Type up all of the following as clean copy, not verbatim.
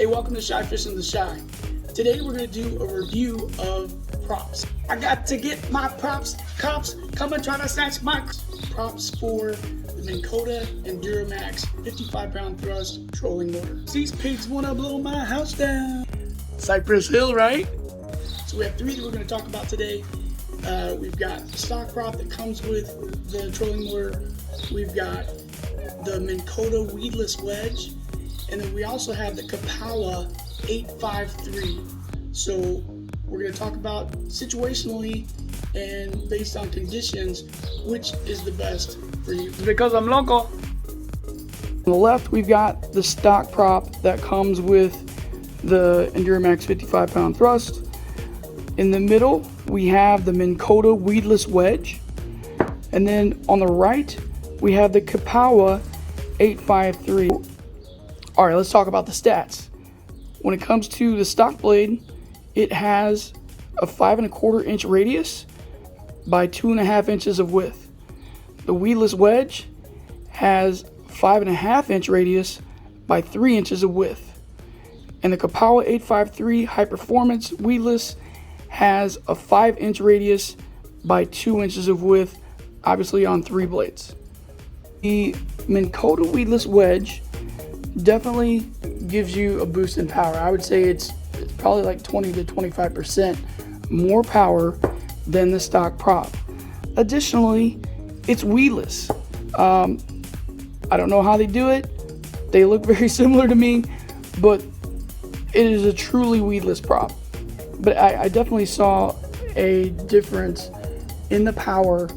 Hey, welcome to Shy Fishing the Shy. Today we're going to do a review of props. I got to get my props. Cops, come and try to snatch my props for the Minn Kota Endura Max 55-pound thrust trolling motor. These pigs want to blow my house down. Cypress Hill, right? So we have three that we're going to talk about today. We've got the stock prop that comes with the trolling motor. We've got the Minn Kota Weedless Wedge. And then we also have the Kipawa 853. So we're going to talk about situationally and based on conditions, which is the best for you. Because I'm local. On the left, we've got the stock prop that comes with the Endura Max 55-pound thrust. In the middle, we have the Minn Kota Weedless Wedge. And then on the right, we have the Kipawa 853. All right, let's talk about the stats. When it comes to the stock blade, it has a 5¼ inch radius by 2.5 inches of width. The Weedless Wedge has 5.5 inch radius by 3 inches of width. And the Kipawa 853 High Performance Weedless has a 5 inch radius by 2 inches of width, obviously on 3 blades. The Minn Kota Weedless Wedge definitely gives you a boost in power. I would say it's probably like 20 to 25% more power than the stock prop. Additionally, it's weedless. I don't know how they do it. They look very similar to me, but it is a truly weedless prop. But I definitely saw a difference in the power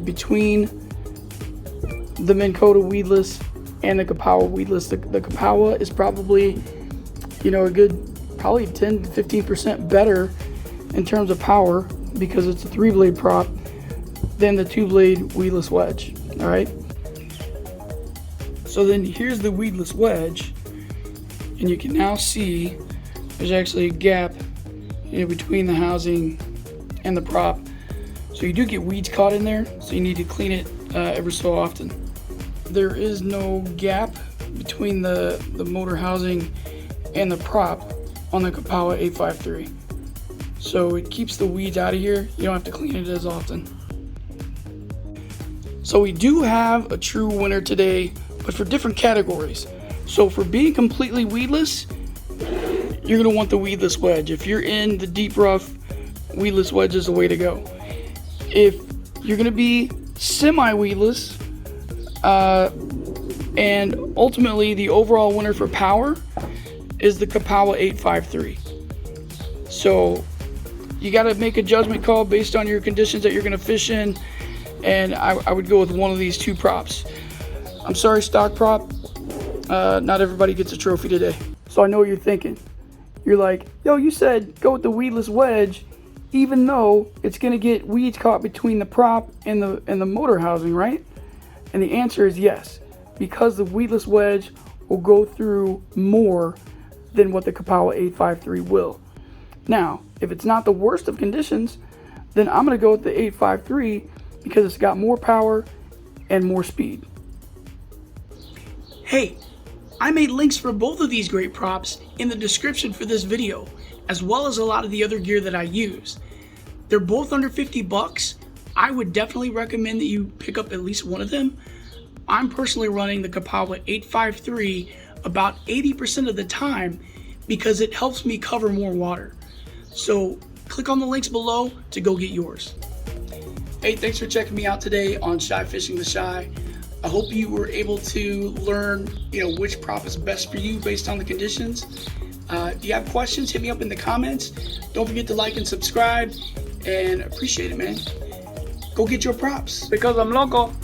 between the Minn Kota Weedless and the Kipawa Weedless. The Kipawa is probably, a good, probably 10 to 15% better in terms of power because it's a 3-blade prop than the 2-blade Weedless Wedge. All right. So then here's the Weedless Wedge, and you can now see there's actually a gap between the housing and the prop. So you do get weeds caught in there, so you need to clean it every so often. There is no gap between the motor housing and the prop on the Kipawa 853. So it keeps the weeds out of here. You don't have to clean it as often. So we do have a true winner today, but for different categories. So for being completely weedless, you're gonna want the Weedless Wedge. If you're in the deep rough, Weedless Wedge is the way to go. If you're gonna be semi-weedless, and ultimately the overall winner for power is the Kipawa 853. So you got to make a judgment call based on your conditions that you're going to fish in, and I would go with one of these two props. I'm sorry, stock prop, not everybody gets a trophy today. So I know what you're thinking. You're like, yo, you said go with the Weedless Wedge even though it's going to get weeds caught between the prop and the motor housing, right? And the answer is yes, because the Weedless Wedge will go through more than what the Kipawa 853 will. Now, if it's not the worst of conditions, then I'm going to go with the 853 because it's got more power and more speed. Hey, I made links for both of these great props in the description for this video, as well as a lot of the other gear that I use. They're both under 50 bucks. I would definitely recommend that you pick up at least one of them. I'm personally running the Kipawa 853 about 80% of the time because it helps me cover more water. So click on the links below to go get yours. Hey, thanks for checking me out today on Shy Fishing the Shy. I hope you were able to learn, which prop is best for you based on the conditions. If you have questions, hit me up in the comments. Don't forget to like and subscribe, and appreciate it, man. Go get your props because I'm local.